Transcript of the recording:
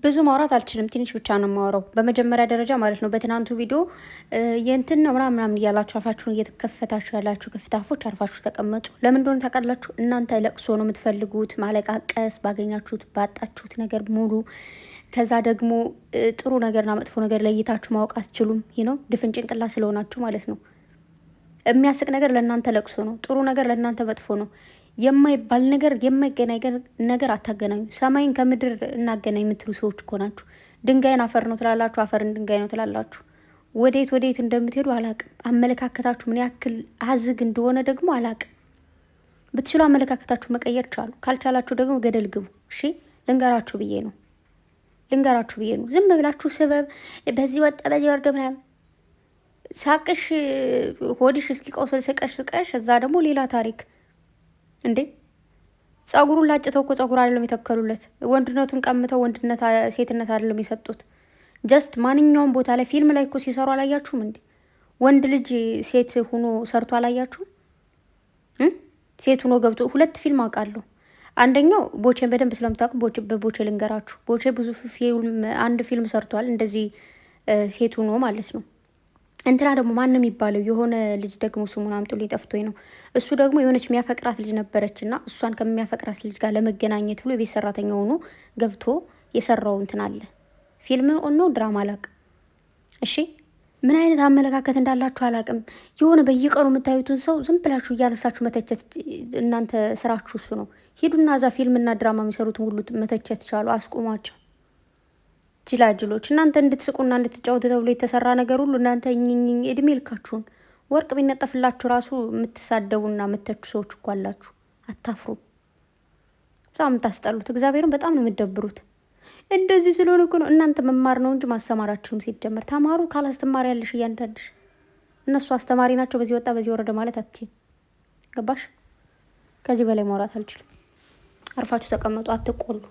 ብዙ ማውራት አልችልም። ትንሽ ብቻ ነው የማወራው። በመጀመሪያ ደረጃ ማለት ነው በትናንቱ ቪዲዮ የእንትን ነው ምናምን እያላችሁ አፋችሁን እየተከፈታችሁ ያላችሁ ክፍታፎች አርፋችሁ ተቀመጡ። ለምን እንደሆነ ታውቃላችሁ? እናንተ ለቅሶ ነው የምትፈልጉት፣ ማለቃቀስ፣ ባገኛችሁት ባጣችሁት ነገር ሙሉ። ከዛ ደግሞ ጥሩ ነገርና መጥፎ ነገር ለይታችሁ ማወቅ አትችሉም። ይህ ነው ድፍን ጭንቅላት ስለሆናችሁ ማለት ነው። የሚያስቅ ነገር ለእናንተ ለቅሶ ነው፣ ጥሩ ነገር ለእናንተ መጥፎ ነው። የማይባል ነገር የማይገናኝ ነገር አታገናኙ። ሰማይን ከምድር እናገናኝ የምትሉ ሰዎች እኮ ናችሁ። ድንጋይን አፈር ነው ትላላችሁ፣ አፈርን ድንጋይ ነው ትላላችሁ። ወዴት እንደምትሄዱ አላቅም። አመለካከታችሁ ምን ያክል አዝግ እንደሆነ ደግሞ አላቅም። ብትችሉ አመለካከታችሁ መቀየር ቻሉ። ካልቻላችሁ ደግሞ ገደል ግቡ። እሺ ልንገራችሁ ብዬ ነው። ዝም ብላችሁ ስበብ በዚህ ወጣ በዚህ ወርደ ምናምን ሳቅሽ ሆድሽ እስኪቆስል ስቀሽ እዛ ደግሞ ሌላ ታሪክ እንዴ። ጸጉሩን ላጭተው እኮ ጸጉር አይደለም የተከሉለት። ወንድነቱን ቀምተው ወንድነት ሴትነት አይደለም የሰጡት። ጀስት ማንኛውም ቦታ ላይ ፊልም ላይ እኮ ሲሰሩ አላያችሁም እንዴ? ወንድ ልጅ ሴት ሆኖ ሰርቶ አላያችሁም? ሴት ሆኖ ገብቶ 2 ፊልም አውቃለሁ። አንደኛው ቦቼን በደንብ ስለምታውቁ በቦቼ ልንገራችሁ። ቦቼ ብዙ አንድ ፊልም ሰርቷል እንደዚህ ሴት ሆኖ ማለት ነው። እንትና ደግሞ ማን የሚባለው የሆነ ልጅ ደግሞ ስሙን አምጡልኝ ጠፍቶኝ ነው። እሱ ደግሞ የሆነች የሚያፈቅራት ልጅ ነበረች እና እሷን ከሚያፈቅራት ልጅ ጋር ለመገናኘት ብሎ የቤት ሰራተኛ ሆኖ ገብቶ የሰራው እንትን አለ። ፊልም ነው ድራማ አላቅም። እሺ ምን አይነት አመለካከት እንዳላችሁ አላቅም። የሆነ በየቀኑ የምታዩትን ሰው ዝም ብላችሁ እያነሳችሁ መተቸት እናንተ ስራችሁ እሱ ነው። ሂዱና እዛ ፊልምና ድራማ የሚሰሩትን ሁሉ መተቸት ቻሉ። አስቁሟቸው። ጅላጅሎች እናንተ እንድትስቁና እንድትጫወቱ ተብሎ የተሰራ ነገር ሁሉ እናንተ እድሜ ልካችሁን ወርቅ ቢነጠፍላችሁ ራሱ የምትሳደቡና የምተቹ ሰዎች እኮ አላችሁ። አታፍሩ። በጣም የምታስጠሉት። እግዚአብሔርን በጣም ነው የምትደብሩት። እንደዚህ ስለሆነ እኮ ነው እናንተ መማር ነው እንጂ ማስተማራችሁም ሲጀመር ተማሩ። ካላስተማሪ ያለሽ እያንዳንድሽ እነሱ አስተማሪ ናቸው። በዚህ ወጣ በዚህ ወረደ ማለት አትችይም። ገባሽ? ከዚህ በላይ ማውራት አልችልም። አርፋችሁ ተቀመጡ። አትቆሉ።